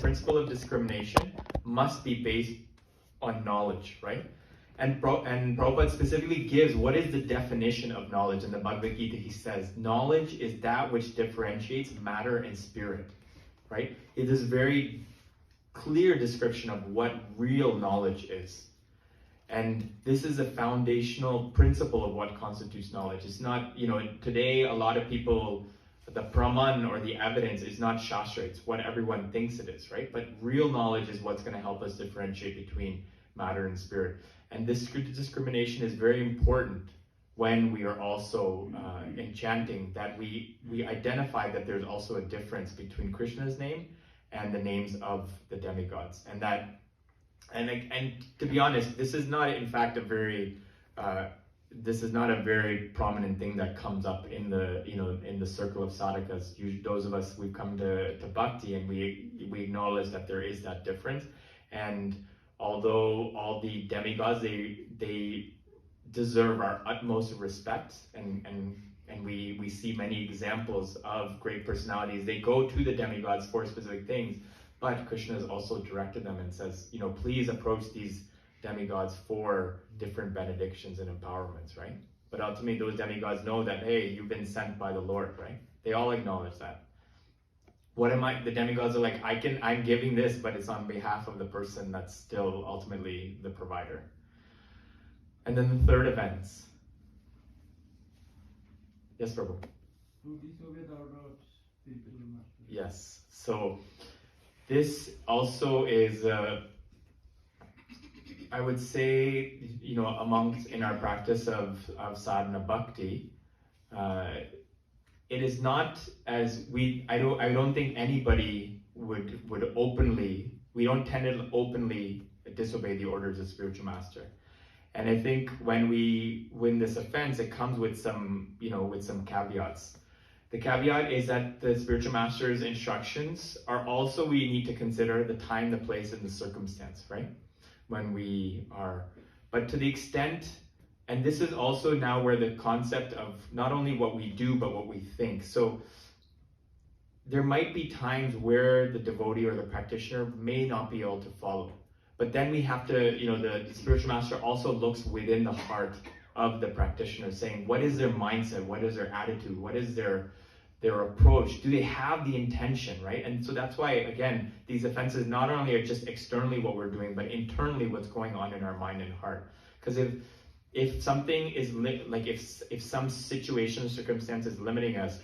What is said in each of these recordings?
principle of discrimination must be based on knowledge, right? And Prabhupada specifically gives what is the definition of knowledge. In the Bhagavad Gita, he says, knowledge is that which differentiates matter and spirit, right? It is a very clear description of what real knowledge is. And this is a foundational principle of what constitutes knowledge. It's not, today a lot of people, the praman or the evidence is not shastra, it's what everyone thinks it is, right? But real knowledge is what's going to help us differentiate between matter and spirit. And this discrimination is very important when we are also in chanting, that we identify that there's also a difference between Krishna's name and the names of the demigods. And to be honest, this is not in fact a very prominent thing that comes up in the circle of sadhakas. Usually, those of us, we've come to bhakti and we acknowledge that there is that difference. And although all the demigods, they deserve our utmost respect, and we see many examples of great personalities. They go to the demigods for specific things, but Krishna has also directed them and says, please approach these demigods for different benedictions and empowerments, right? But ultimately, those demigods know that, hey, you've been sent by the Lord, right? They all acknowledge that. The demigods are like, I'm giving this, but it's on behalf of the person that's still ultimately the provider. And then the third events. Yes, Prabhu? To disobey the order of spiritual master. Yes. So this also is, I would say, amongst in our practice of sadhana bhakti, it is not as I don't think anybody would openly, we don't tend to openly disobey the orders of spiritual master. And I think when we win this offense, it comes with some caveats. The caveat is that the spiritual master's instructions are also, we need to consider the time, the place, and the circumstance, right? But to the extent, and this is also now where the concept of not only what we do, but what we think. So there might be times where the devotee or the practitioner may not be able to follow. But then we have to, the spiritual master also looks within the heart of the practitioner, saying, what is their mindset? What is their attitude? What is their approach? Do they have the intention, right? And so that's why, again, these offenses not only are just externally what we're doing, but internally what's going on in our mind and heart. Because if something is if some situation or circumstance is limiting us,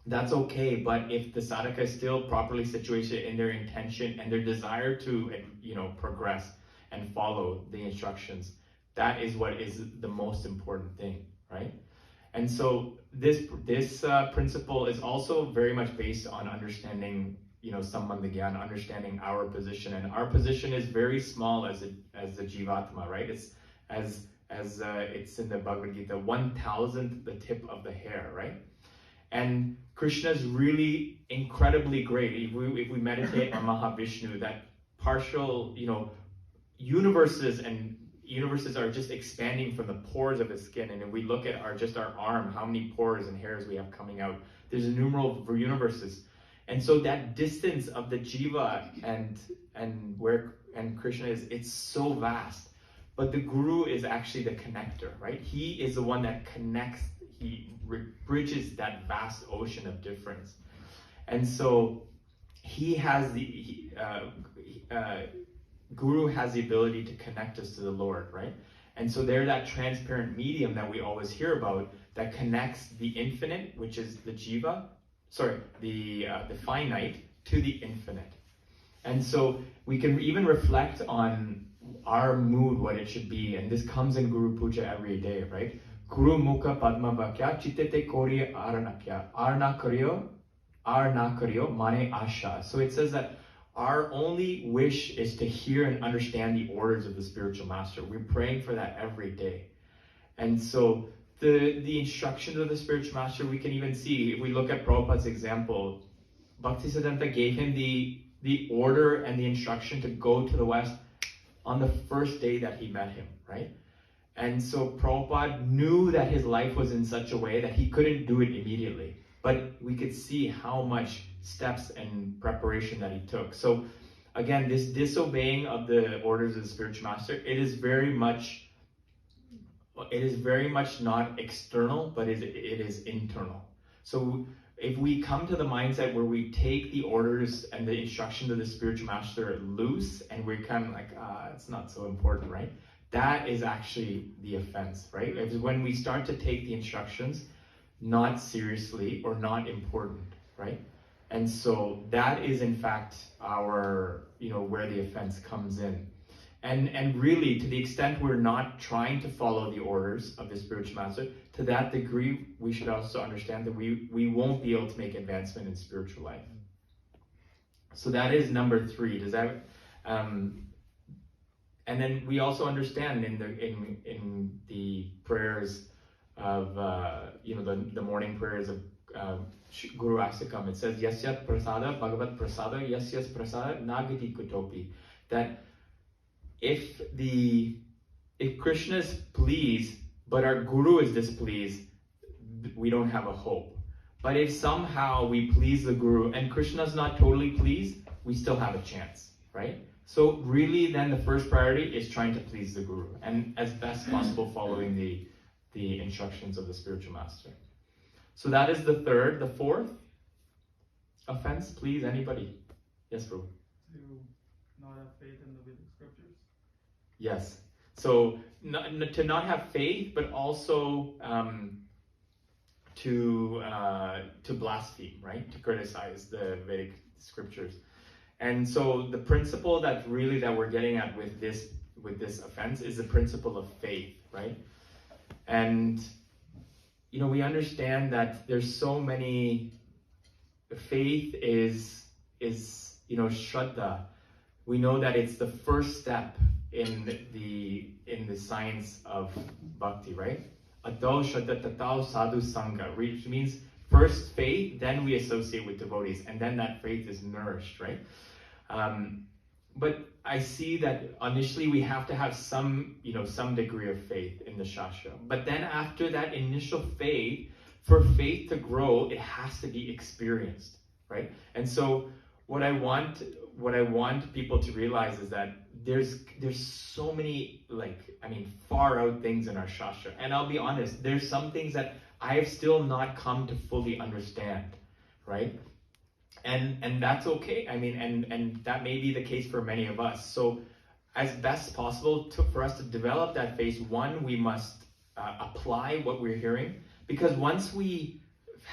that's okay. But if the sadhaka is still properly situated in their intention and their desire to progress and follow the instructions, that is what is the most important thing, right? And so this principle is also very much based on understanding sambandha-gyan, understanding our position. And our position is very small as the jivatma, right? It's as it's in the Bhagavad Gita, 1,000th the tip of the hair, right? And Krishna is really incredibly great. If we meditate on Mahavishnu, that partial, universes are just expanding from the pores of his skin. And if we look at our arm, how many pores and hairs we have coming out, there's innumerable universes. And so that distance of the jiva and Krishna it's so vast. But the guru is actually the connector, right? He is the one that connects, he bridges that vast ocean of difference. And so he has Guru has the ability to connect us to the Lord, right? And so they're that transparent medium that we always hear about that connects the infinite, which is the jiva, the finite, to the infinite. And so we can even reflect on our mood, what it should be, and this comes in Guru Puja every day, right? Guru Mukha Padma Vakya Chitete Kori Aranakya Arna Karyo Mane Asha. So it says that our only wish is to hear and understand the orders of the spiritual master. We're praying for that every day. And so the instructions of the spiritual master, we can even see, if we look at Prabhupada's example, Bhaktisiddhanta gave him the order and the instruction to go to the West on the first day that he met him, right? And so Prabhupada knew that his life was in such a way that he couldn't do it immediately. But we could see how much steps and preparation that he took. So again, this disobeying of the orders of the spiritual master, it is very much not external, but it is internal. So if we come to the mindset where we take the orders and the instructions of the spiritual master loose, and we're kind of like, it's not so important, right? That is actually the offense, right? It's when we start to take the instructions not seriously or not important, right? And so that is in fact our, where the offense comes in. And really, to the extent we're not trying to follow the orders of the spiritual master, to that degree, we should also understand that we won't be able to make advancement in spiritual life. So that is number 3. Does that? And then we also understand in the prayers of the morning prayers of Guru Asakam, it says Yasyat Prasada Bhagavat Prasada Yasyas Prasada Nagati Kutopi, that if Krishna is pleased but our Guru is displeased, we don't have a hope. But if somehow we please the Guru and Krishna is not totally pleased, we still have a chance, right? So really then the first priority is trying to please the Guru and as best possible following the instructions of the spiritual master. So that is the 3rd. The 4th offense, please, anybody? Yes, Prabhu. To not have faith in the Vedic scriptures. Yes. So to not have faith, but also to blaspheme, right? To criticize the Vedic scriptures. And so the principle that we're getting at with this offense is the principle of faith, right? And we understand that there's so many. Faith is Shraddha. We know that it's the first step in the science of bhakti, right? Adho Shraddha Tatao Sadhu Sangha, which means first faith, then we associate with devotees, and then that faith is nourished, right? But I see that initially we have to have some degree of faith in the Shastra. But then after that initial faith, for faith to grow, it has to be experienced, right? And so what I want people to realize is that there's so many far out things in our Shastra. And I'll be honest, there's some things that I have still not come to fully understand, right? And that's okay. And that may be the case for many of us. So as best possible for us to develop that faith, one, we must apply what we're hearing, because once we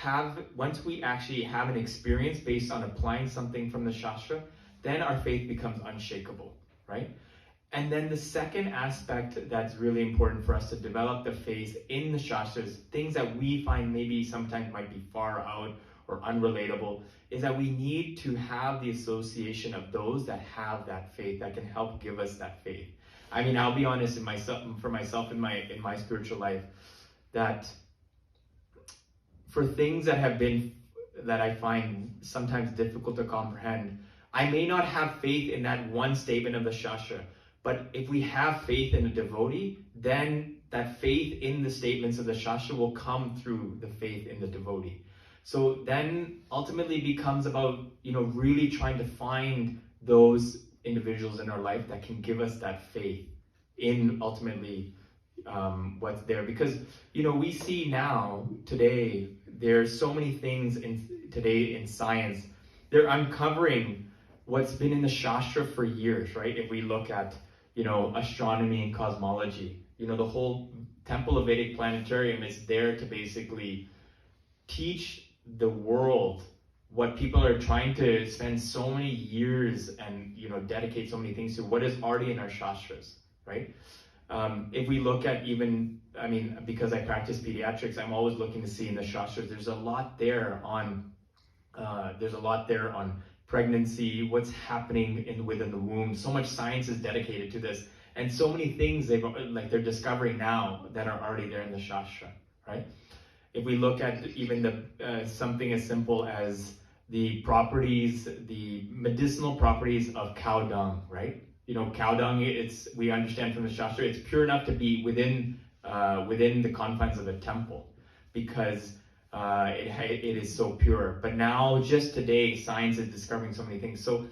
actually have an experience based on applying something from the Shastra, then our faith becomes unshakable, right? And then the second aspect that's really important for us to develop the faith in the Shastras, things that we find maybe sometimes might be far out or unrelatable, is that we need to have the association of those that have that faith, that can help give us that faith. I'll be honest for myself in my spiritual life, that for things that I find sometimes difficult to comprehend, I may not have faith in that one statement of the Shastra, but if we have faith in a devotee, then that faith in the statements of the Shastra will come through the faith in the devotee. So then ultimately becomes about, really trying to find those individuals in our life that can give us that faith in ultimately what's there. Because, we see now, today, there's so many things today in science. They're uncovering what's been in the Shastra for years, right? If we look at, astronomy and cosmology, the whole Temple of Vedic Planetarium is there to basically teach the world what people are trying to spend so many years and dedicate so many things to, what is already in our Shastras, right? If we look at because I practice pediatrics, I'm always looking to see in the Shastras, there's a lot there on pregnancy, what's happening within the womb. So much science is dedicated to this, and so many things they're discovering now that are already there in the Shastra, right? If we look at even something as simple as the medicinal properties of cow dung, right? Cow dung, we understand from the Shastra, it's pure enough to be within the confines of a temple, because it is so pure. But now, just today, science is discovering so many things. So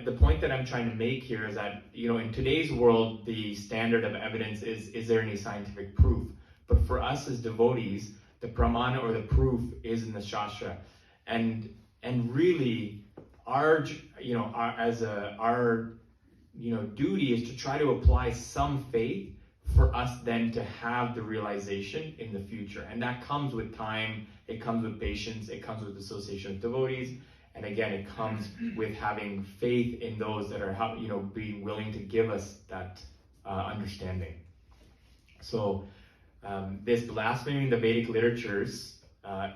the point that I'm trying to make here is that, in today's world, the standard of evidence is there any scientific proof? But for us as devotees, the praman or the proof is in the shastra. And really, our duty is to try to apply some faith for us then to have the realization in the future. And that comes with time, it comes with patience, it comes with association with devotees, and again, it comes with having faith in those that are, being willing to give us that understanding. So this blaspheming the Vedic literatures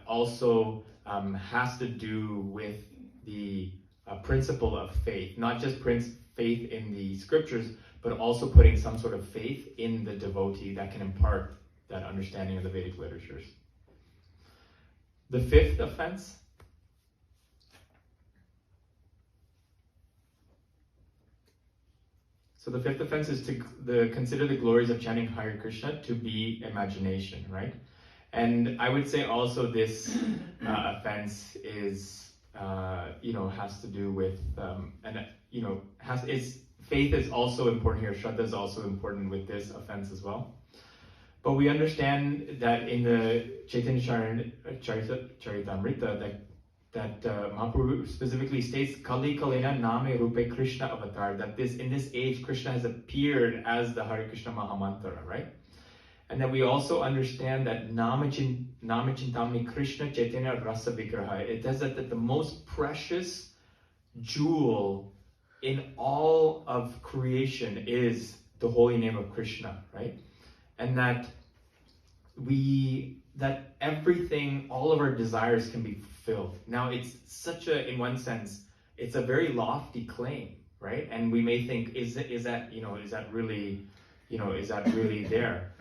also has to do with the principle of faith, not just faith in the scriptures, but also putting some sort of faith in the devotee that can impart that understanding of the Vedic literatures. The fifth offense. So the fifth offense is to consider the glories of chanting Hare Krishna to be imagination, right? And I would say also this offense is, has to do with, faith is also important here. Shraddha is also important with this offense as well. But we understand that in the Chaitanya Charitamrita that Mahaprabhu specifically states, Kali Kalena Name Rupe Krishna Avatar, that in this age Krishna has appeared as the Hare Krishna Mahamantra, right? And then we also understand that Namachintamani Krishna Chaitanya Rasa Vigraha. It does that the most precious jewel in all of creation is the holy name of Krishna, right? And that everything, all of our desires can be fulfilled. Now, it's in one sense, it's a very lofty claim, right? And we may think, is that really there?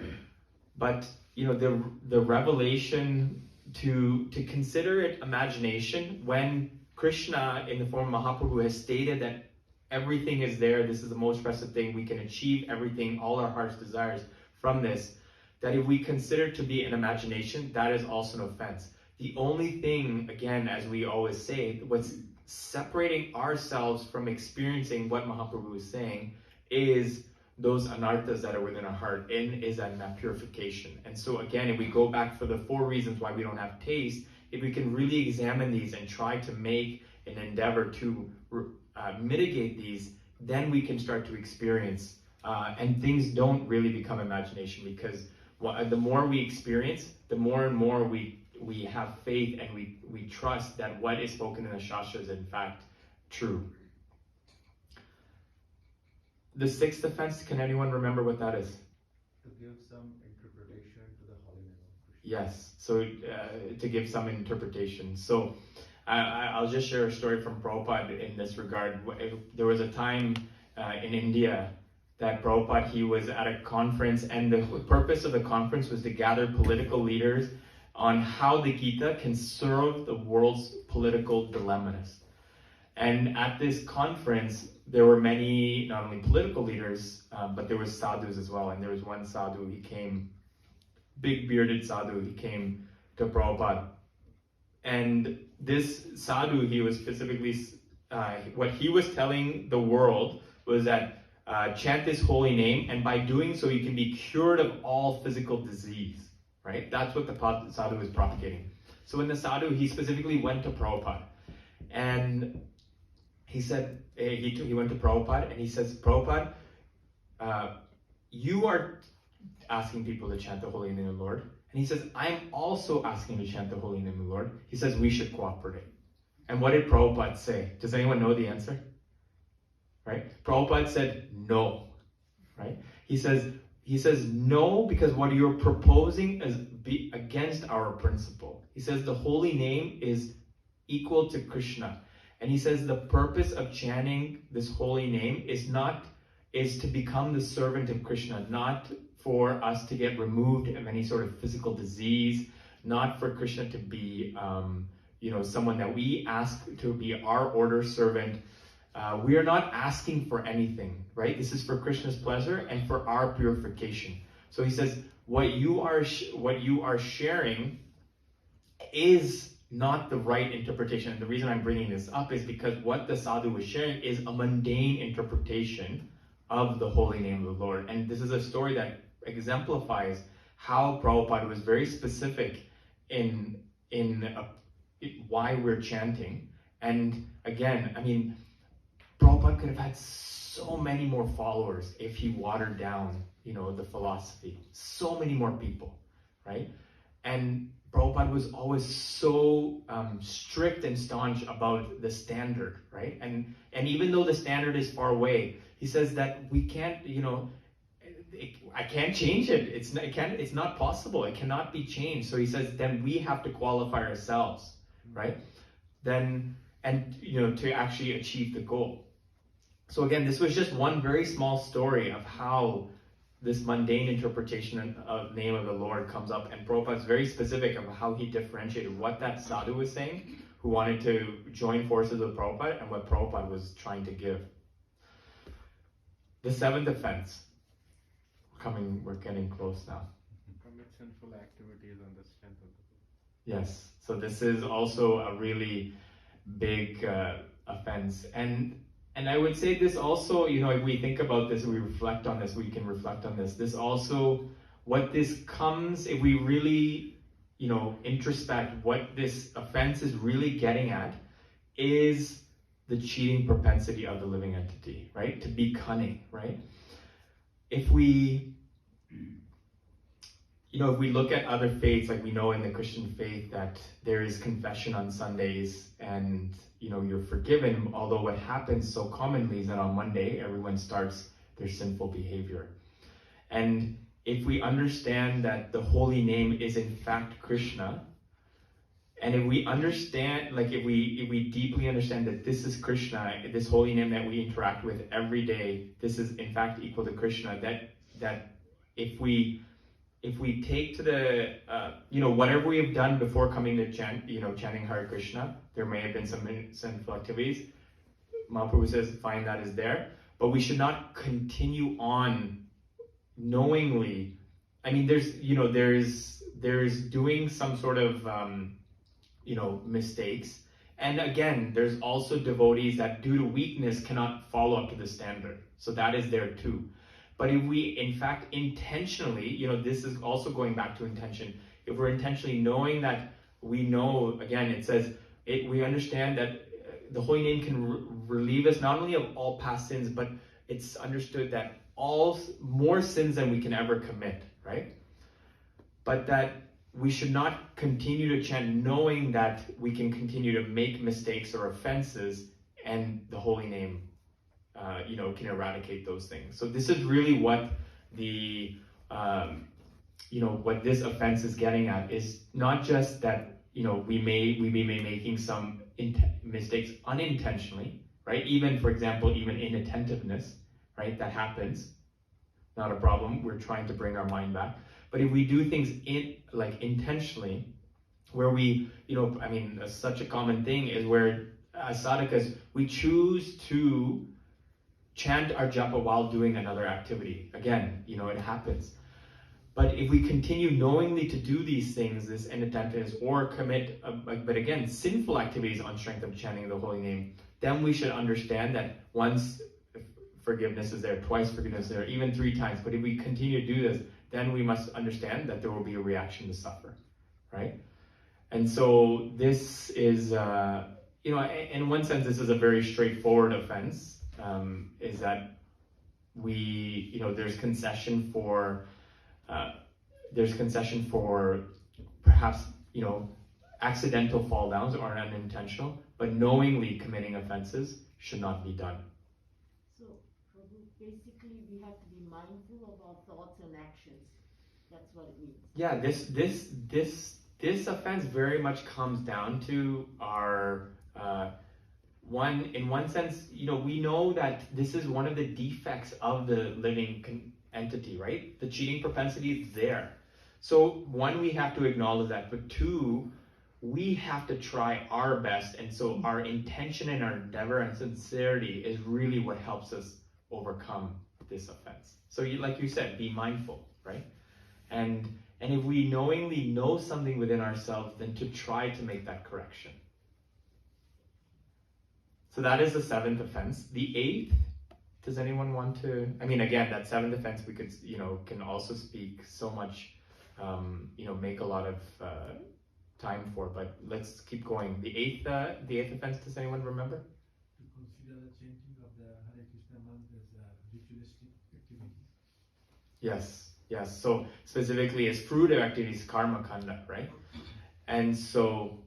But the revelation to consider it imagination when Krishna in the form of Mahaprabhu has stated that everything is there, this is the most precious thing, we can achieve everything, all our heart's desires from this, that if we consider it to be an imagination, that is also an offense. The only thing, again, as we always say, what's separating ourselves from experiencing what Mahaprabhu is saying is those anarthas that are within our heart, and is that purification. And so again, if we go back for the 4 reasons why we don't have taste, if we can really examine these and try to make an endeavor to mitigate these, then we can start to experience, and things don't really become imagination, because the more we experience, the more and more we have faith and we trust that what is spoken in the Shastra is in fact true. The 6th offense, can anyone remember what that is? To give some interpretation to the holy name of Krishna. Yes, so to give some interpretation. So I'll just share a story from Prabhupada in this regard. There was a time in India that Prabhupada, he was at a conference, and the purpose of the conference was to gather political leaders on how the Gita can serve the world's political dilemmas. And at this conference, there were many, not only political leaders, but there was sadhus as well. And there was one sadhu, he came, big bearded sadhu, he came to Prabhupada. And this sadhu, he was specifically, what he was telling the world was that chant this holy name, and by doing so, you can be cured of all physical disease, right? That's what the sadhu was propagating. So when the sadhu, he specifically went to Prabhupada, and he said, he went to Prabhupada, and he says, Prabhupada, you are asking people to chant the holy name of the Lord. And he says, I'm also asking to chant the holy name of the Lord. He says, we should cooperate. And what did Prabhupada say? Does anyone know the answer? Right? Prabhupada said, no. Right? He says no, because what you're proposing is against our principle. He says the holy name is equal to Krishna. And he says the purpose of chanting this holy name is to become the servant of Krishna, not for us to get removed of any sort of physical disease, not for Krishna to be, someone that we ask to be our order servant. We are not asking for anything, right? This is for Krishna's pleasure and for our purification. So he says, what you are sharing is not the right interpretation. And the reason I'm bringing this up is because what the sadhu was sharing is a mundane interpretation of the holy name of the Lord. And this is a story that exemplifies how Prabhupada was very specific in why we're chanting. And again, I mean, Prabhupada could have had so many more followers if he watered down, the philosophy. So many more people, right? And Prabhupada was always so strict and staunch about the standard, right? And even though the standard is far away, he says that we can't, I can't change it. It's not possible. It cannot be changed. So he says, then we have to qualify ourselves, right? Then, and to actually achieve the goal. So again, this was just one very small story of how this mundane interpretation of name of the Lord comes up, and Prabhupada is very specific of how he differentiated what that sadhu was saying, who wanted to join forces with Prabhupada, and what Prabhupada was trying to give. The seventh offense. We're getting close now. Commit sinful activities on the strength of the book. Yes, so this is also a really big offense, and I would say this also, if we think about this, we reflect on this, we can reflect on this. This also, what this comes, if we really, introspect what this offense is really getting at, is the cheating propensity of the living entity, right? To be cunning, right? If we look at other faiths, like we know in the Christian faith that there is confession on Sundays and, you're forgiven, although what happens so commonly is that on Monday, everyone starts their sinful behavior. And if we understand that the holy name is in fact Krishna, and if we understand, if we deeply understand that this is Krishna, this holy name that we interact with every day, this is in fact equal to Krishna, that if we take to the, whatever we have done before coming to chanting Hare Krishna, there may have been some sinful activities. Mahaprabhu says, fine, that is there. But we should not continue on knowingly. I mean, there's doing some sort of, mistakes. And again, there's also devotees that due to weakness cannot follow up to the standard. So that is there too. But if we, in fact, intentionally, this is also going back to intention. If we're intentionally knowing that we know, again, it says, we understand that the holy name can relieve us not only of all past sins, but it's understood that more sins than we can ever commit, right? But that we should not continue to chant knowing that we can continue to make mistakes or offenses, and the holy name can eradicate those things. So this is really what the, what this offense is getting at, is not just that, we may be making some mistakes unintentionally, right? Even, for example, even inattentiveness, right? That happens, not a problem. We're trying to bring our mind back. But if we do things intentionally, where we, such a common thing is where as sadhakas, we choose to chant our japa while doing another activity. Again, it happens. But if we continue knowingly to do these things, this inattentiveness, or commit, but again, sinful activities on strength of chanting the holy name, then we should understand that once forgiveness is there, twice forgiveness is there, even 3 times. But if we continue to do this, then we must understand that there will be a reaction to suffer, right? And so this is, in one sense, this is a very straightforward offense. Is that we, there's concession for perhaps, accidental fall downs or unintentional, but knowingly committing offenses should not be done. So, Prabhu, basically we have to be mindful of our thoughts and actions. That's what it means. Yeah, this offense very much comes down to our, in one sense, we know that this is one of the defects of the living entity, right? The cheating propensity is there. So one, we have to acknowledge that, but 2, we have to try our best. And so our intention and our endeavor and sincerity is really what helps us overcome this offense. So like you said, be mindful, right? And if we knowingly know something within ourselves, then to try to make that correction. So that is the seventh offense. The eighth, does anyone want to, I mean, again, that seventh offense, we could, can also speak so much, make a lot of time for, but let's keep going. The eighth offense, does anyone remember? To consider the chanting of the Hare Krishna mantra as a ritualistic activity. Yes. So specifically as fruitive activities, karma kanda, right? And so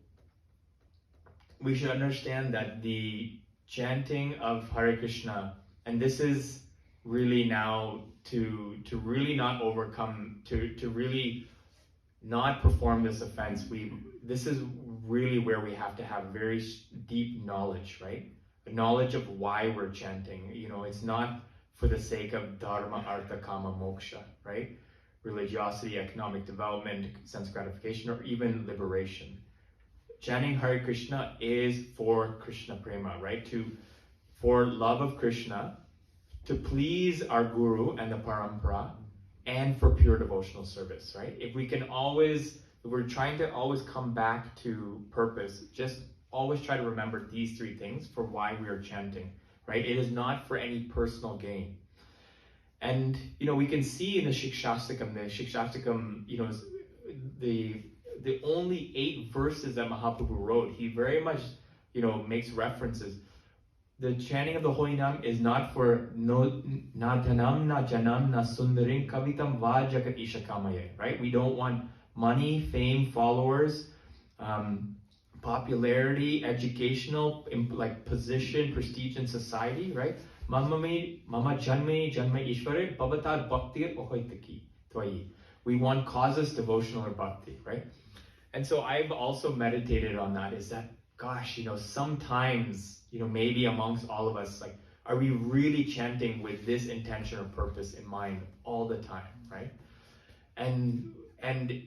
we should understand that the chanting of Hare Krishna, and this is really now to really not overcome, to really not perform this offense, this is really where we have to have very deep knowledge, right? A knowledge of why we're chanting. It's not for the sake of dharma, artha, kama, moksha, right? Religiosity, economic development, sense gratification, or even liberation. Chanting Hare Krishna is for Krishna prema, right? For love of Krishna, to please our guru and the parampara, and for pure devotional service, right? If we're trying to always come back to purpose, just always try to remember these three things for why we are chanting, right? It is not for any personal gain. And, we can see in the Shikshastakam, the only 8 verses that Mahaprabhu wrote, he very much, makes references. The chanting of the Holy Name is not for na dhanam, na janam, na sundarim, kavitam va jagat ishakamaye, right? We don't want money, fame, followers, popularity, educational, like position, prestige in society, right? Mama janme ishvare bhavatad bhaktir ahoitaki tvayi. We want causes, devotional or bhakti, right? And so I've also meditated on that, is that, gosh, sometimes, maybe amongst all of us, like, are we really chanting with this intention or purpose in mind all the time, right? And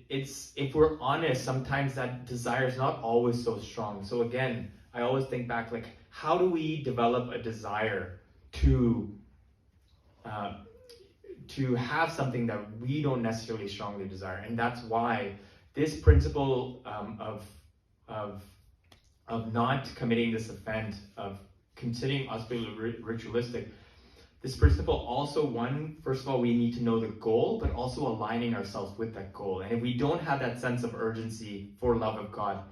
it's, if we're honest, sometimes that desire is not always so strong. So again, I always think back, like, how do we develop a desire to have something that we don't necessarily strongly desire? And that's why this principle of not committing this offense, of considering us being ritualistic, this principle also, first of all, we need to know the goal, but also aligning ourselves with that goal. And if we don't have that sense of urgency for love of God,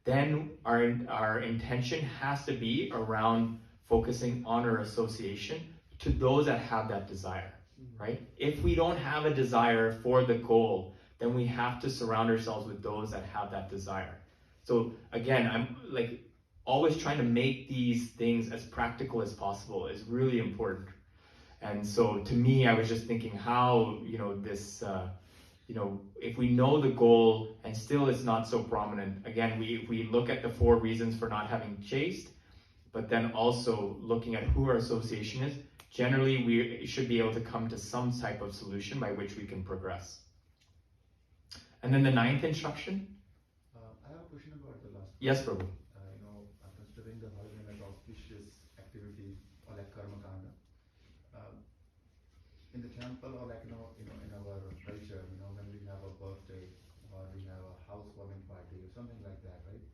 then our intention has to be around focusing on our association to those that have that desire, right? If we don't have a desire for the goal, then we have to surround ourselves with those that have that desire. So again, I'm like always trying to make these things as practical as possible is really important. And so to me, I was just thinking how, this, if we know the goal and still it's not so prominent, again, we look at the 4 reasons for not having chaste, but then also looking at who our association is, generally we should be able to come to some type of solution by which we can progress. And then the 9th instruction. I have a question about the last one. Yes, Prabhu. Considering the holiday as auspicious activity or like karma kanda, in the temple or like in our culture, when we have a birthday or we have a housewarming party or something like that, right?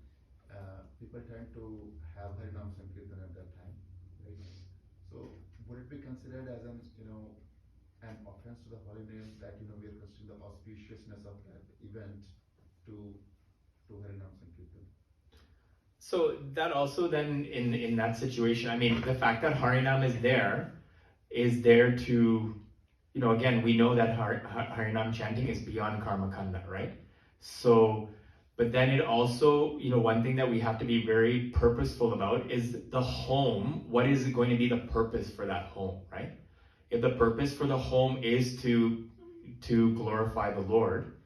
People tend to have Harinam Sankirtan at that time, right? So would it be considered as an offense to the holy name that we are considering the auspiciousness of that event to Harinam Sankirtan? So that also then in that situation, I mean, the fact that Harinam is there to, again, we know that Harinam chanting is beyond karma kanda, right? So, but then it also, one thing that we have to be very purposeful about is the home. What is going to be the purpose for that home, right? If the purpose for the home is to glorify the Lord,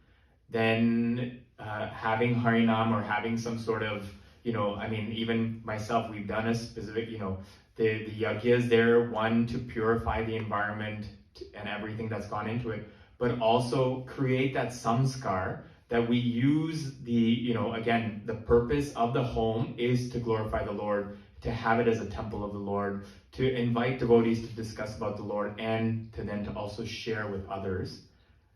then having Harinam or having some sort of, even myself, we've done a specific, the yajna is there, one, to purify the environment and everything that's gone into it, but also create that samskar that we use again, the purpose of the home is to glorify the Lord, to have it as a temple of the Lord, to invite devotees to discuss about the Lord, and to then to also share with others.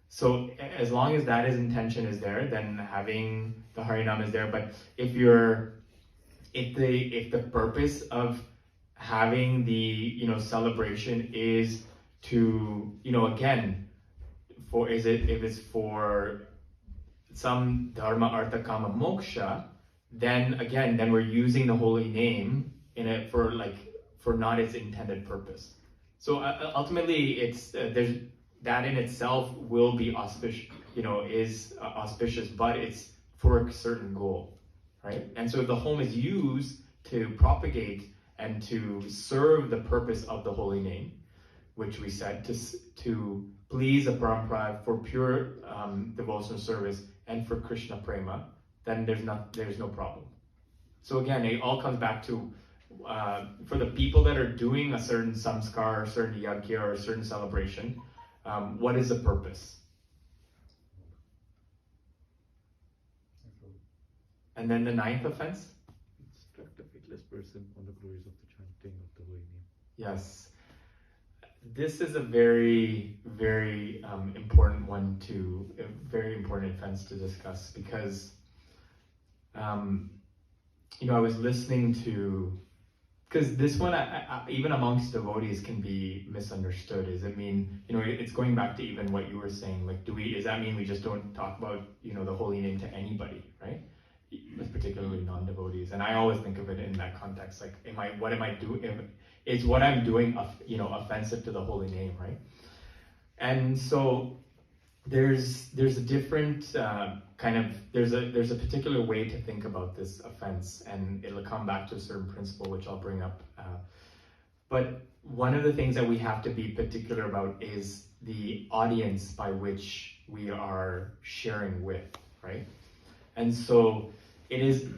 So as long as that is intention is there, then having the Harinam is there. But if the purpose of having the celebration is to again if it's for some dharma artha kama moksha, then we're using the holy name in it for not its intended purpose. So ultimately it's there's that in itself will be auspicious, is auspicious, but it's for a certain goal, right? And so if the home is used to propagate and to serve the purpose of the holy name, which we said to please the parampara for pure devotional service and for Krishna prema, then there's no problem. So again, it all comes back to for the people that are doing a certain samskar, a certain yajna, or a certain celebration, what is the purpose? And then the ninth offense? Instruct a faithless person on the glories of the chanting of the holy name. Yes. This is a very, very important one a very important offense to discuss because, I was listening to, because this one, I, even amongst devotees, can be misunderstood. Does it mean, it's going back to even what you were saying, like, does that mean we just don't talk about, the holy name to anybody, right? Particularly non-devotees. And I always think of it in that context, like, what am I doing? Is what I'm doing, offensive to the holy name, right? And so there's a different there's a particular way to think about this offense, and it'll come back to a certain principle, which I'll bring up. But one of the things that we have to be particular about is the audience by which we are sharing with, right? And so it is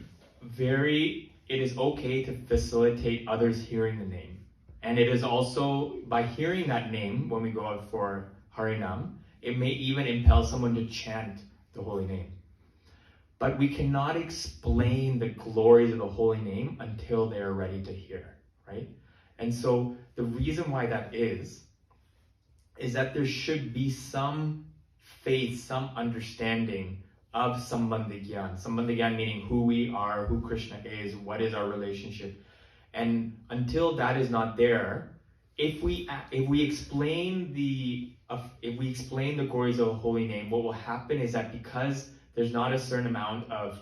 okay to facilitate others hearing the name. And it is also, by hearing that name, when we go out for Harinam, it may even impel someone to chant the holy name. But we cannot explain the glories of the holy name until they are ready to hear, right? And so the reason why that is that there should be some faith, some understanding of Sambandhigyan. Sambandhigyan meaning who we are, who Krishna is, what is our relationship. And until that is not there, if we explain the glories of the holy name, what will happen is that because there's not a certain amount of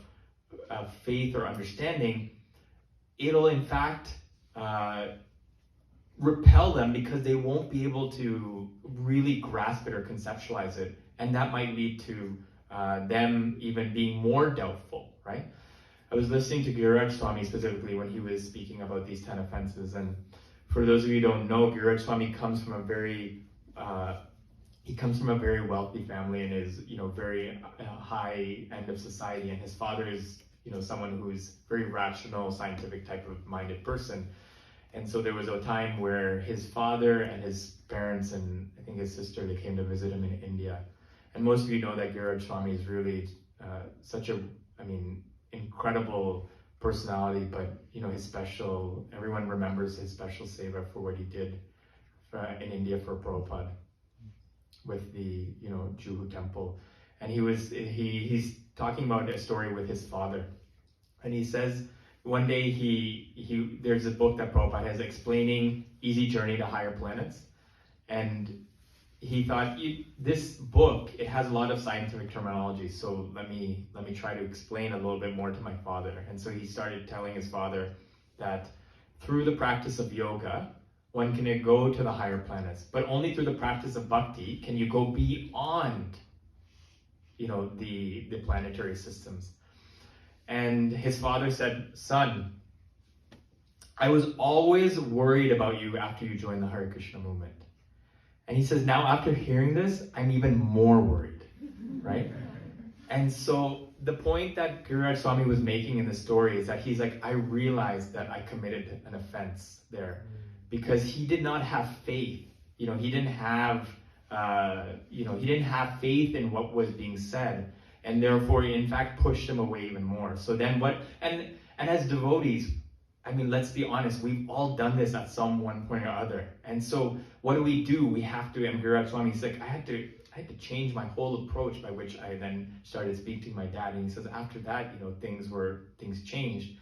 faith or understanding, it'll in fact repel them because they won't be able to really grasp it or conceptualize it, and that might lead to them even being more doubtful, right? I was listening to Gururaj Swami specifically when he was speaking about these 10 offenses, and for those of you who don't know, Gururaj Swami comes from a very wealthy family and is very high end of society, and his father is someone who's very rational, scientific type of minded person. And so there was a time where his father and his parents and I think his sister, they came to visit him in India. And most of you know that Gururaj Swami is really such a, incredible personality, but everyone remembers his special seva for what he did in India for Prabhupada with the Juhu temple. And he's talking about a story with his father, and he says one day there's a book that Prabhupada has explaining Easy Journey to Higher Planets, and he thought, this book, it has a lot of scientific terminology, so let me try to explain a little bit more to my father. And so he started telling his father that through the practice of yoga, one can go to the higher planets, but only through the practice of bhakti can you go beyond, the planetary systems. And his father said, son, I was always worried about you after you joined the Hare Krishna movement. And he says, now after hearing this, I'm even more worried, right? And so the point that Gururaj Swami was making in the story is that he's like, I realized that I committed an offense there because he did not have faith. He didn't have, faith in what was being said, and therefore, in fact, pushed him away even more. So then and as devotees, let's be honest, we've all done this at some one point or other. And so what do? We have to, and Gururaj Swami, he's like, I I had to change my whole approach, by which I then started speaking to my dad. And he says, after that, things changed.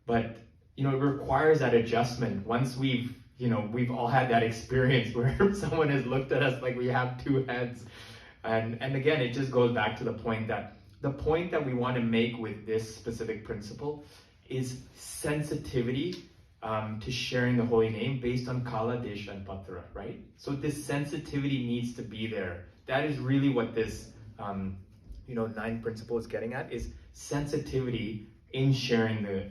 But, it requires that adjustment. Once we've all had that experience where someone has looked at us like we have two heads. And again, it just goes back to the point that we want to make with this specific principle is sensitivity to sharing the holy name based on Kala, Desha, and Patra, right? So this sensitivity needs to be there. That is really what this, 9 principle is getting at, is sensitivity in sharing the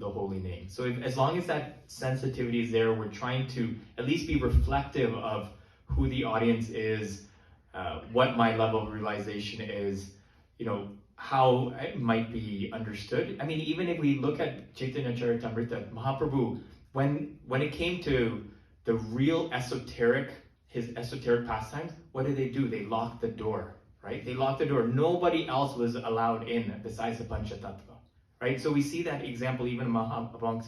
holy name. So as long as that sensitivity is there, we're trying to at least be reflective of who the audience is, what my level of realization is, how it might be understood. I mean, even if we look at Chaitanya Charitamrita, Mahaprabhu, when it came to the real his esoteric pastimes, what did they do? They locked the door, right? They locked the door. Nobody else was allowed in besides the Panchatattva, right? So we see that example even in Mahaprabhu,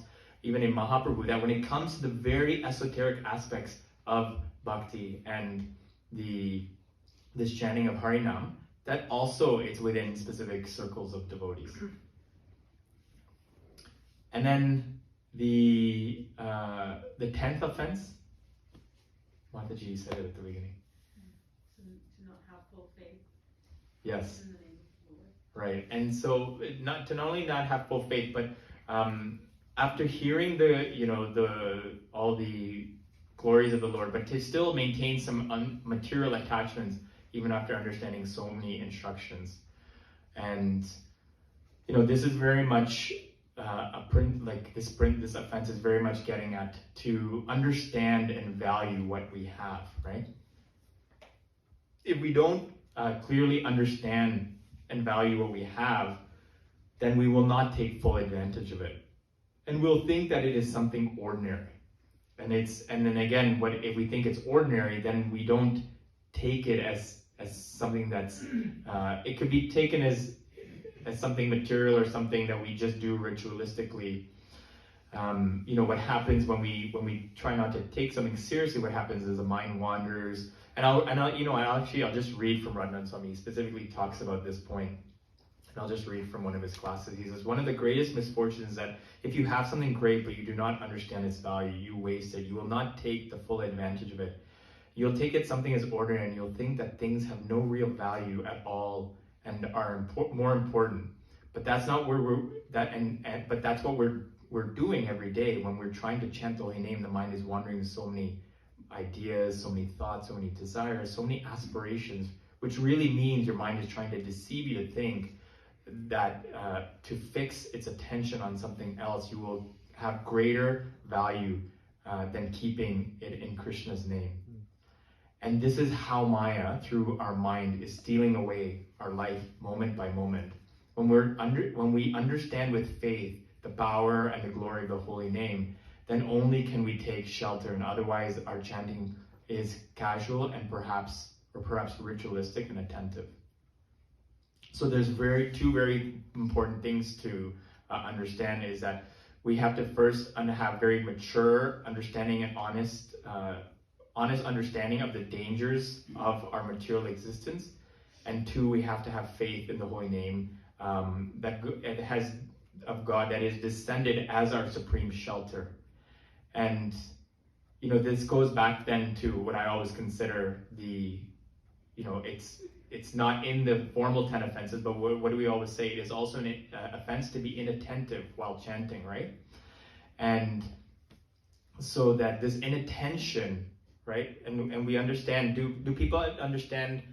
that when it comes to the very esoteric aspects of bhakti and this chanting of Harinam, that also is within specific circles of devotees. And then the 10th offense, Mataji said it at the beginning. To not have full faith. Yes. In the name of the Lord. Right. And so not only not have full faith, but after hearing all the glories of the Lord, but to still maintain some material attachments even after understanding so many instructions. And this is very much this offense is very much getting at to understand and value what we have, right? If we don't clearly understand and value what we have, then we will not take full advantage of it, and we'll think that it is something ordinary. And then again, if we think it's ordinary, then we don't take it as something that's it could be taken as something material or something that we just do ritualistically. What happens when we try not to take something seriously, what happens is the mind wanders. And I'll just read from Radhanan Swami. He specifically talks about this point. And I'll just read from one of his classes. He says, one of the greatest misfortunes is that if you have something great but you do not understand its value, you waste it. You will not take the full advantage of it. You'll take it something as ordinary, and you'll think that things have no real value at all and are more important. But that's not where but that's what we're doing every day when we're trying to chant the holy name. The mind is wandering with so many ideas, so many thoughts, so many desires, so many aspirations, which really means your mind is trying to deceive you to think that to fix its attention on something else, you will have greater value than keeping it in Krishna's name. And this is how Maya, through our mind, is stealing away our life moment by moment. When we understand with faith the power and the glory of the holy name, then only can we take shelter, and otherwise our chanting is casual and perhaps ritualistic and attentive. So there's two very important things to understand, is that we have to first have very mature understanding and honest understanding of the dangers of our material existence. And 2, we have to have faith in the holy name that it has of God that is descended as our supreme shelter. And this goes back then to what I always consider it's not in the formal 10 offenses, but what do we always say? It is also an offense to be inattentive while chanting, right? And so that this inattention, right? And we understand, do people understand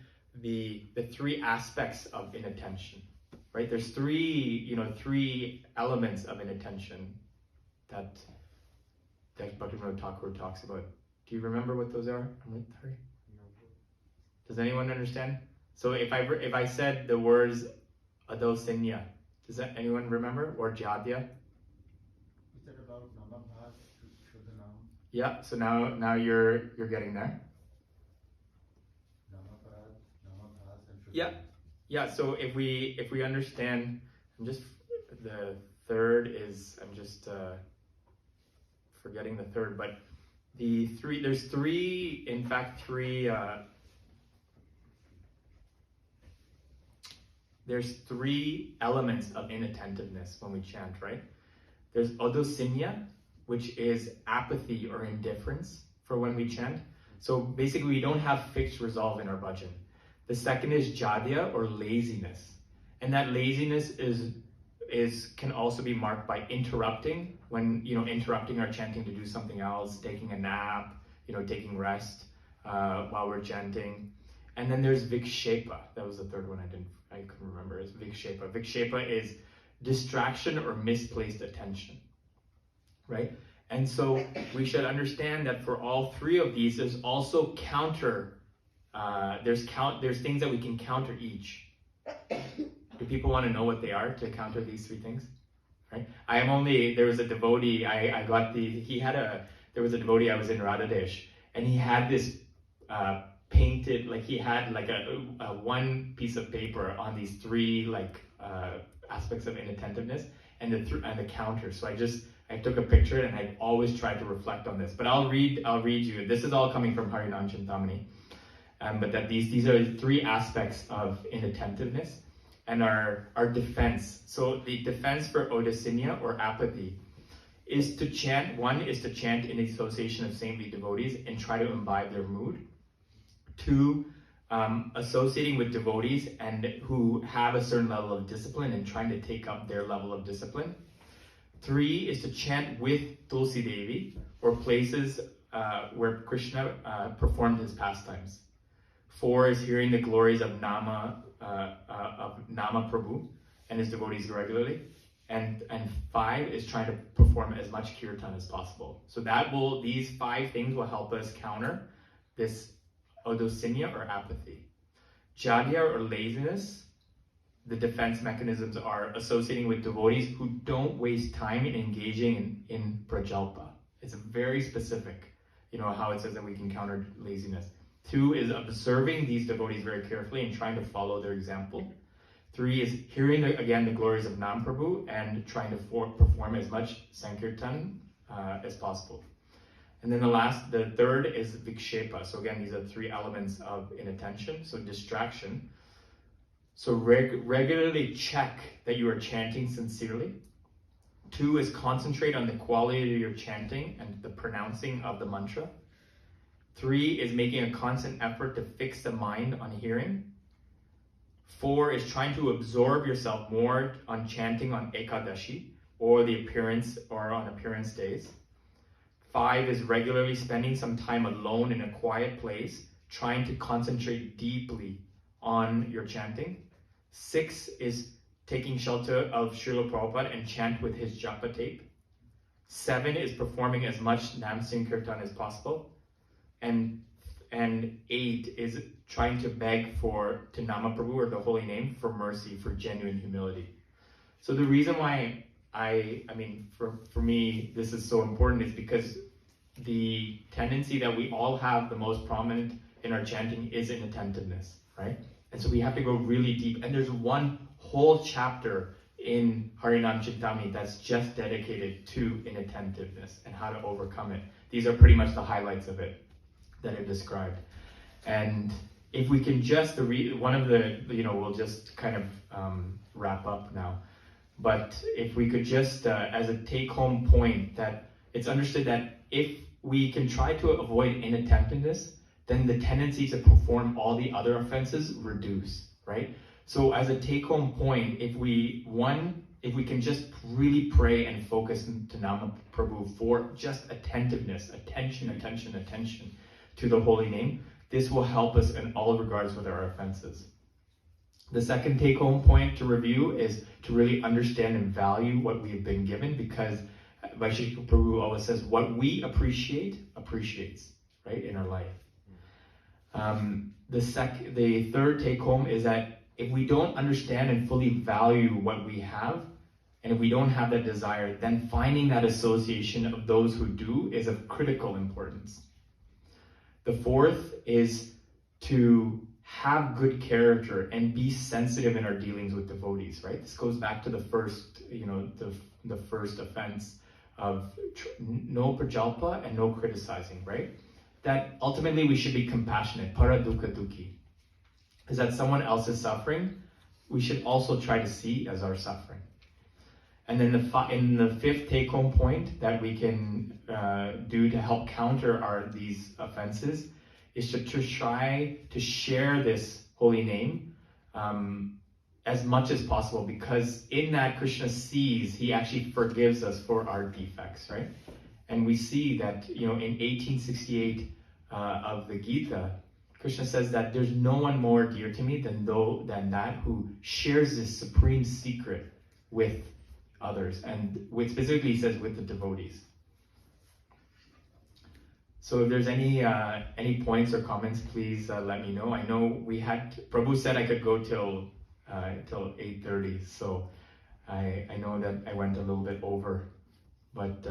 the 3 aspects of inattention, right? There's 3 elements of inattention that Bhaktivinoda Thakur talks about. Do you remember what those are? Does anyone understand? So if I said the words adosinya, does anyone remember? Or jadya? Is that about namabhas, shuddhanam? Yeah, so now you're getting there. Namaparad, namabhas, and shuddhanam. Yeah, so if we understand, the third is, I'm just forgetting the third, but there's three there's three elements of inattentiveness when we chant, right? There's odosinya, which is apathy or indifference for when we chant. So basically we don't have fixed resolve in our bhajan. The second is jadya or laziness. And that laziness can also be marked by interrupting, when, interrupting our chanting to do something else, taking a nap, taking rest while we're chanting. And then there's vikshepa. That was the third one I couldn't remember. It's vikshepa. Vikshepa is distraction or misplaced attention, right? And so we should understand that for all three of these, there's also there's things that we can counter each. Do people want to know what they are to counter these three things? Right? There was a devotee, there was a devotee, I was in Radhadesh, and he had this painted, he had a one piece of paper on these three aspects of inattentiveness and the counter. So I took a picture, and I always tried to reflect on this. But I'll read you. This is all coming from Harinam Chintamani. But that these are three aspects of inattentiveness and our defense. So the defense for odasinya or apathy is to chant. One is to chant in association of saintly devotees and try to imbibe their mood. Two, associating with devotees and who have a certain level of discipline and trying to take up their level of discipline. Three is to chant with Tulsi Devi or places where Krishna performed his pastimes. Four is hearing the glories of Nama Prabhu and his devotees regularly. And five is trying to perform as much kirtan as possible. So these five things will help us counter this odosinya or apathy. Jadya or laziness, the defense mechanisms are associating with devotees who don't waste time in engaging in prajalpa. It's very specific, how it says that we can counter laziness. Two is observing these devotees very carefully and trying to follow their example. Three is hearing the glories of Nam Prabhu and trying to perform as much Sankirtan as possible. And then the third is vikshepa. So again, these are three elements of inattention. So distraction. So regularly check that you are chanting sincerely. Two is concentrate on the quality of your chanting and the pronouncing of the mantra. Three is making a constant effort to fix the mind on hearing. Four is trying to absorb yourself more on chanting on Ekadashi or on appearance days. Five is regularly spending some time alone in a quiet place, trying to concentrate deeply on your chanting. Six is taking shelter of Srila Prabhupada and chant with his japa tape. 7 is performing as much Nam Sankirtan as possible. And 8 is trying to beg to Nama Prabhu or the holy name for mercy, for genuine humility. So the reason why for me, this is so important is because the tendency that we all have the most prominent in our chanting is inattentiveness, right? And so we have to go really deep. And there's one whole chapter in Harinam Chintamani that's just dedicated to inattentiveness and how to overcome it. These are pretty much the highlights of it that I've described. And if we can just, we'll just kind of wrap up now. But if we could just, as a take-home point, that it's understood that if we can try to avoid inattentiveness, then the tendency to perform all the other offenses reduce, right? So as a take-home point, if we can just really pray and focus to Nama Prabhu for just attentiveness, attention to the holy name, this will help us in all regards with our offenses. The second take-home point to review is to really understand and value what we have been given, because Vaisheshika Prabhu always says, what we appreciates, right, in our life. The third take-home is that if we don't understand and fully value what we have, and if we don't have that desire, then finding that association of those who do is of critical importance. The fourth is to have good character and be sensitive in our dealings with devotees, right? This goes back to the first, the first offense of no prajalpa and no criticizing, right? That ultimately we should be compassionate, para dukkha dukhi. Is that someone else is suffering, we should also try to see as our suffering. And then in the fifth take-home point that we can do to help counter these offenses is to try to share this holy name as much as possible, because in that Krishna sees, he actually forgives us for our defects, right? And we see that, in 1868 of the Gita, Krishna says that there's no one more dear to me than that who shares this supreme secret with others, and specifically he says with the devotees. So if there's any points or comments, please let me know. I know Prabhu said I could go till 8:30, so I know that I went a little bit over, but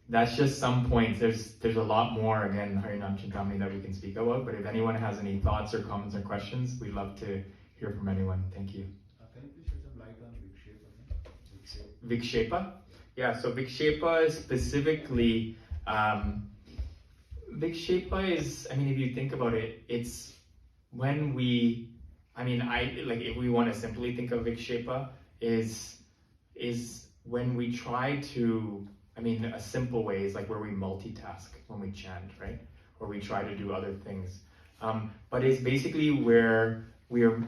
that's just some points. There's a lot more, again, Harinam Chintamani, that we can speak about, but if anyone has any thoughts or comments or questions, we'd love to hear from anyone. Thank you. Can you please shed some light on Vikshepa? Vikshepa? Yeah, so Vikshepa is specifically, Vikshepa is, if you think about it, it's when if we want to simply think of Vikshepa, is when we try to, a simple way is like where we multitask when we chant, right? Or we try to do other things. But it's basically where we're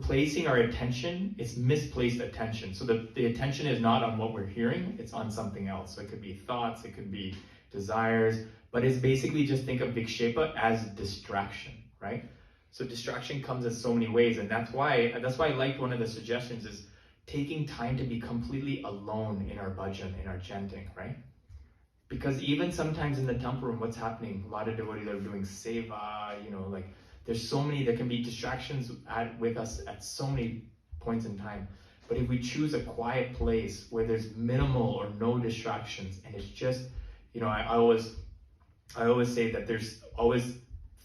placing our attention, it's misplaced attention. So the attention is not on what we're hearing, it's on something else. So it could be thoughts, it could be desires, but it's basically just think of Vikshepa as distraction, right? So distraction comes in so many ways, and that's why I liked one of the suggestions is taking time to be completely alone in our bhajan, in our chanting, right? Because even sometimes in the temple room, what's happening? A lot of devotees are doing seva, there's so many, there can be distractions with us at so many points in time. But if we choose a quiet place where there's minimal or no distractions, and it's just, I always say that there's always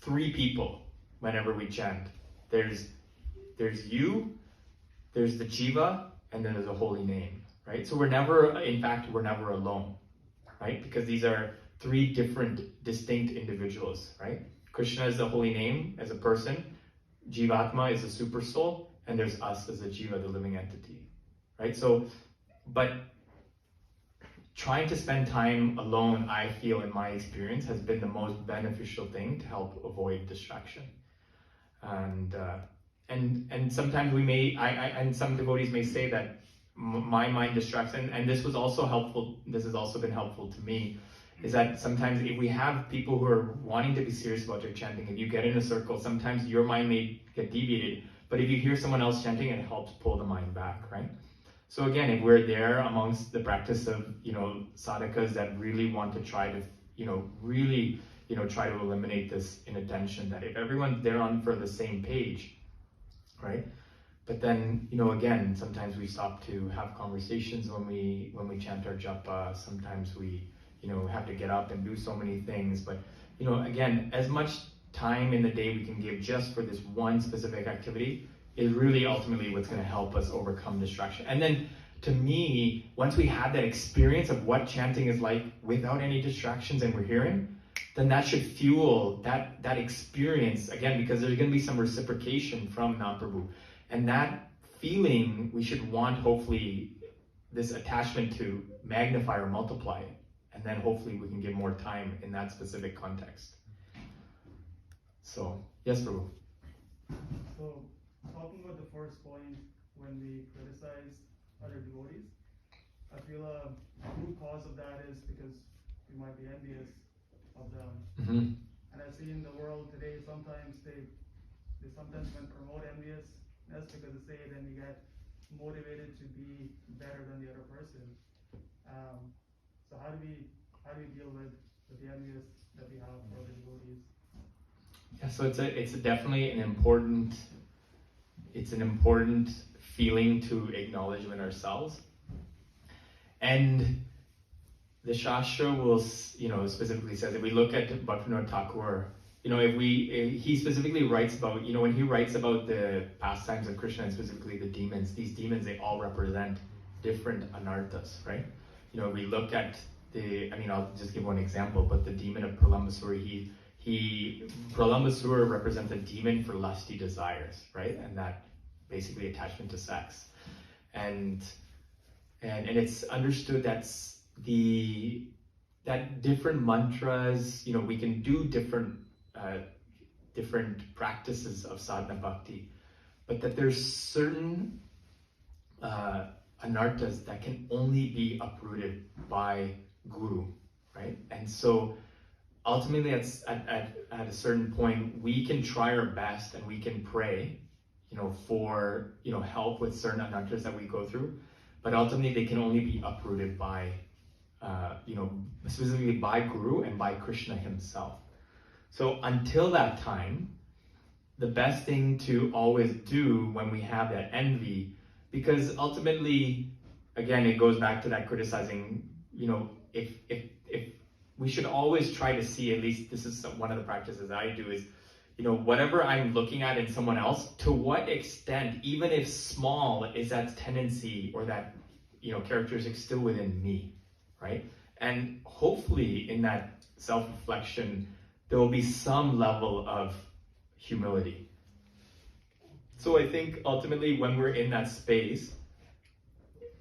three people whenever we chant. There's you, there's the jiva, and then there's a holy name, right? So we're never alone, right? Because these are three different, distinct individuals, right? Krishna is the holy name as a person, Jivatma is a super soul, and there's us as a jiva, the living entity, right? So, but trying to spend time alone, I feel in my experience, has been the most beneficial thing to help avoid distraction. And sometimes and some devotees may say that my mind distracts, and this was also helpful, this has also been helpful to me, is that sometimes if we have people who are wanting to be serious about their chanting, if you get in a circle, sometimes your mind may get deviated, but if you hear someone else chanting, it helps pull the mind back, right? So again, if we're there amongst the practice of, sadhakas that really want to try to, try to eliminate this inattention, that if everyone's there for the same page, right? But then, again, sometimes we stop to have conversations when we chant our japa. Sometimes we, have to get up and do so many things. But, again, as much time in the day we can give just for this one specific activity is really ultimately what's going to help us overcome distraction. And then, to me, once we have that experience of what chanting is like without any distractions and we're hearing, then that should fuel that experience, again, because there's going to be some reciprocation from Mahaprabhu. And that feeling, we should want, hopefully, this attachment to magnify or multiply it. And then hopefully we can give more time in that specific context. So, yes, Prabhu. So, talking about the first point, when we criticize other devotees, I feel a root cause of that is because we might be envious of them. Mm-hmm. And I see in the world today, sometimes they sometimes can promote enviousness because they say then you get motivated to be better than the other person. So how do we deal with the envious that we have for the devotees? Yeah, so it's definitely an important feeling to acknowledge within ourselves. And the Shastra will, specifically says, if we look at Bhaktivinoda Thakur, he specifically writes about, when he writes about the pastimes of Krishna and specifically the demons, these demons, they all represent different anarthas, right? We look at I'll just give one example, but the demon of Pralambasura, Pralambasura represents a demon for lusty desires, right? And that basically attachment to sex, and it's understood that different mantras, we can do different practices of sadhana bhakti, but that there's certain anarthas that can only be uprooted by guru, right? And so ultimately at a certain point, we can try our best and we can pray, for, help with certain anarthas that we go through, but ultimately they can only be uprooted by, specifically by guru and by Krishna himself. So until that time, the best thing to always do when we have that envy, because ultimately, again, it goes back to that criticizing, if we should always try to see, at least this is one of the practices I do, is, whatever I'm looking at in someone else, to what extent, even if small, is that tendency or that, characteristic still within me, right? And hopefully in that self-reflection, there will be some level of humility. So I think ultimately when we're in that space,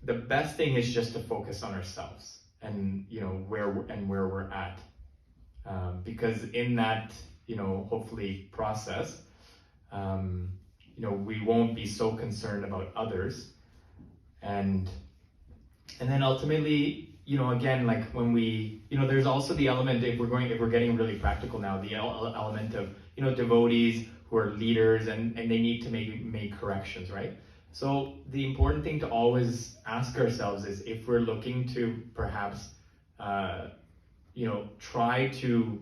the best thing is just to focus on ourselves and where we're at, because in that hopefully process, we won't be so concerned about others, and then ultimately, again, like when we, there's also the element, if we're getting really practical now, the element of, devotees who are leaders and they need to make corrections, right? So the important thing to always ask ourselves is, if we're looking to perhaps, try to,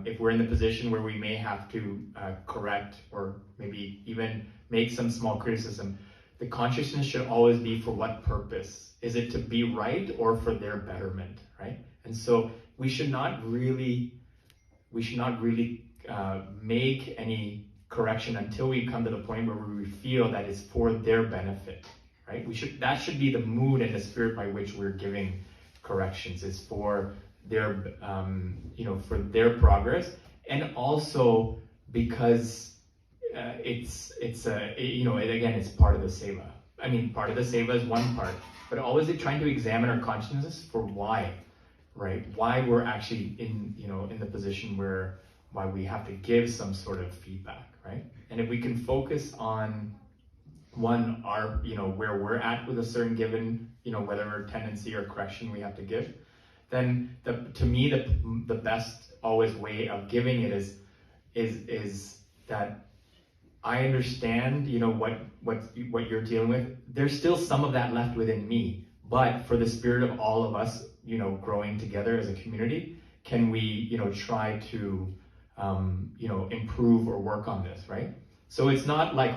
if we're in the position where we may have to correct or maybe even make some small criticism, the consciousness should always be for what purpose? Is it to be right or for their betterment, right? And so we should not really make any correction until we come to the point where we feel that it's for their benefit, right? That should be the mood and the spirit by which we're giving corrections. It's for their, for their progress, and also because again, it's part of the seva. I mean, part of the seva is one part, but always trying to examine our consciousness for why, right? Why we're actually in the position why we have to give some sort of feedback, right? And if we can focus on where we're at with a certain given, whether tendency or correction we have to give, then to me the best always way of giving it is that I understand, what you're dealing with. There's still some of that left within me, but for the spirit of all of us, growing together as a community, can we, try to, improve or work on this, right? So it's not like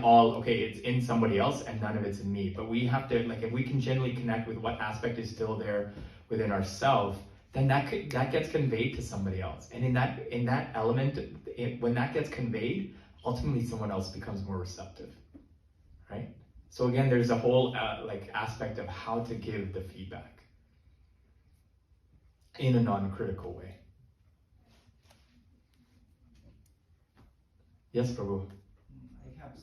it's in somebody else and none of it's in me, but we have to, if we can generally connect with what aspect is still there within ourselves, then that gets conveyed to somebody else. And in that element, when that gets conveyed, ultimately someone else becomes more receptive, right? So again, there's a whole aspect of how to give the feedback in a non-critical way. Yes, Prabhu. I have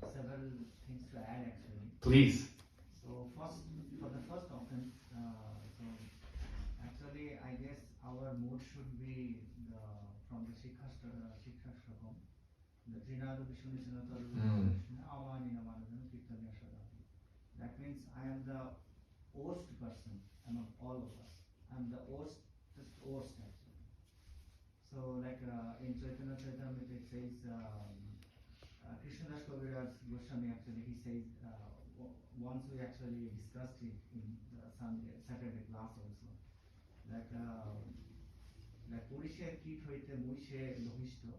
several things to add actually. Please. So first, for the first offense, so actually I guess our mood should be from the Shikhashtakam, the Trinadu Vishnu Sinataru Amanina Manadana Kirtanya Shadati. That means I am the worst person among all of us. I am the worst actually. So in Chaitanya Charitamrita it says, Krishnadas Kaviraj Goswami actually, he says, once we actually discussed it in the Saturday class also, that Purisher Kit Hoite Muishe Lohisto,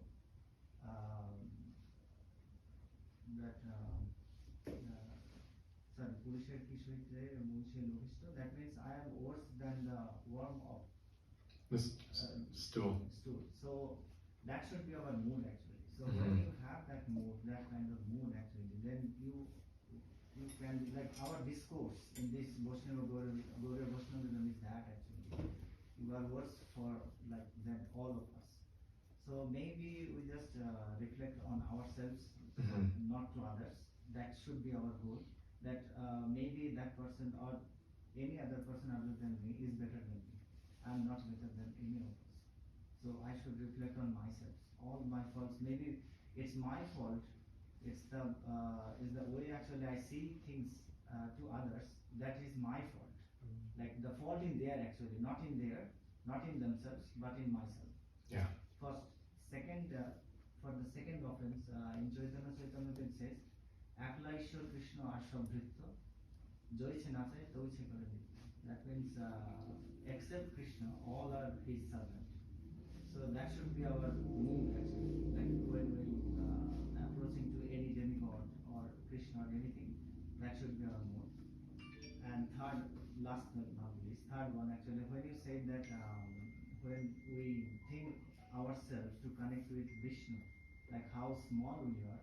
Purisher Kit Hoite Muishe Lohisto, that means I am worse than the worm of stool. So that should be our mood actually. So when you have that mood, that kind of mood actually, then you can, like our discourse in this Gauriya Vaishnavism is that actually. You are worse than all of us. So maybe we just reflect on ourselves, not to others. that should be our goal. That maybe that person or any other person other than me is better than me. I'm not better than any of us. So I should reflect on myself. All my faults. Maybe it's my fault. It's the way actually I see things to others. That is my fault. Like the fault in there actually, not in there, not in themselves, but in myself. Yeah. First, second, for the second offense, in Chaitanya Chaitamrita it says, Akla Ishwar Krishna Ashabhritya, Joiche Nache, Toiche Kare Nitya. That means, except Krishna, all are his servants. So that should be our mood actually, like when we approaching to any demigod or Krishna or anything, that should be our mood. And third, last but not least, third one actually, when you say that when we think ourselves to connect with Vishnu, like how small we are,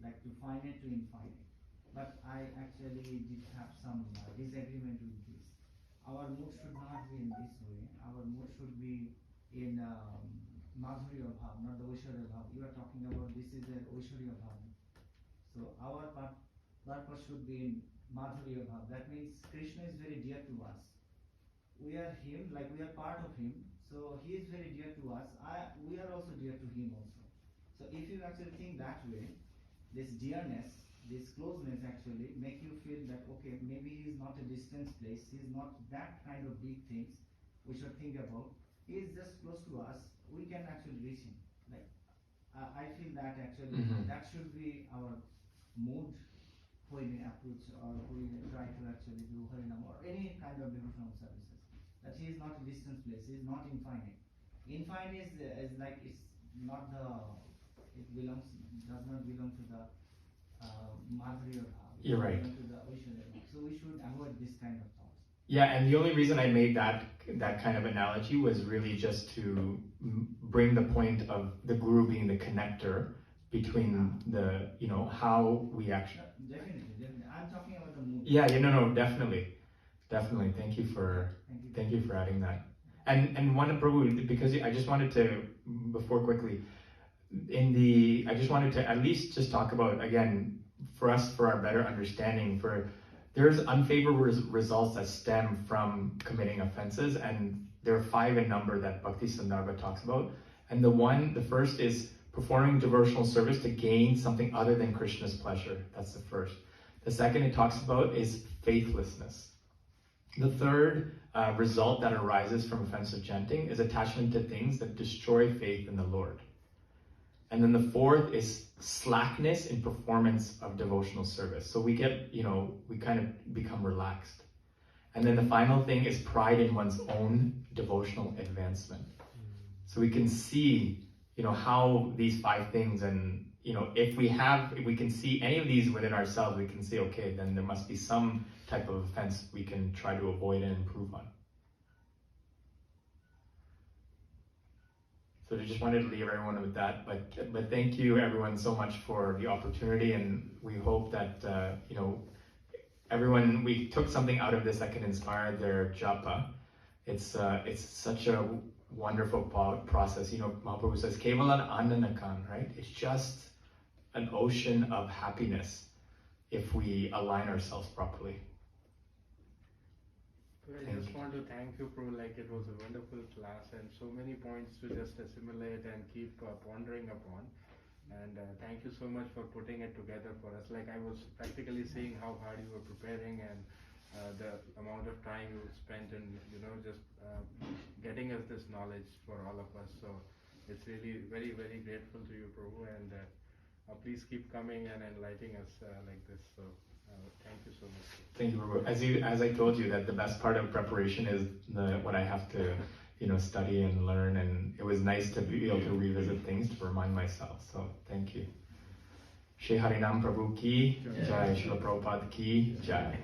like to finite to infinite. But I actually did have some disagreement with this. Our mood should not be in this way. Our mood should be in Madhurya Bhav, not the Oishwarya Bhav. You are talking about this is the Oishwarya Bhav. So our purpose should be in Madhurya Bhav. That means Krishna is very dear to us. We are him, like we are part of him. So he is very dear to us. We are also dear to him also. So if you actually think that way, this dearness, this closeness actually make you feel that okay, maybe he is not a distant place. He is not that kind of big things we should think about. He is just close to us. We can actually reach him. Like I feel that actually that should be our mood when we approach or we try to actually do Harinam or any kind of devotional services. That he is not a distant place. He is not infinite. Infinite is like it's not it does not belong to the Madhurya Bhav. You're right. To the Oishwarya Bhav. So we should avoid this kind of thoughts. Yeah, and the only reason I made that kind of analogy was really just to bring the point of the guru being the connector between the, how we actually. Definitely. I'm talking about the mood. Yeah, no, definitely. Thank you for adding that. And one Prabhu, because I just wanted to, before quickly, I just wanted to at least just talk about, again, for us, for our better understanding, there's unfavorable results that stem from committing offenses, and there are 5 in number that Bhakti Sandarbha talks about. And the first is performing devotional service to gain something other than Krishna's pleasure. That's the first. The second it talks about is faithlessness. The third result that arises from offensive chanting is attachment to things that destroy faith in the Lord. And then the fourth is slackness in performance of devotional service. So we get, we kind of become relaxed. And then the final thing is pride in one's own devotional advancement. So we can see, how these 5 things, and, if we can see any of these within ourselves, we can say, okay, then there must be some type of offense we can try to avoid and improve on. So I just wanted to leave everyone with that, but thank you everyone so much for the opportunity, and we hope that everyone, we took something out of this that can inspire their japa. It's such a wonderful process. Mahaprabhu says Kevalan Ananakan, right? It's just an ocean of happiness if we align ourselves properly. I just want to thank you, Prabhu. Like, it was a wonderful class and so many points to just assimilate and keep pondering upon. And thank you so much for putting it together for us. Like, I was practically seeing how hard you were preparing and the amount of time you spent in, just getting us this knowledge for all of us. So it's really very, very grateful to you, Prabhu. And please keep coming and enlightening us like this. So thank you so much. Thank you, Prabhu. As I told you, that the best part of preparation is what I have to, study and learn, and it was nice to be able to revisit things to remind myself. So thank you. Shri Harinam Prabhu ki jai, Srila Prabhupada ki jai.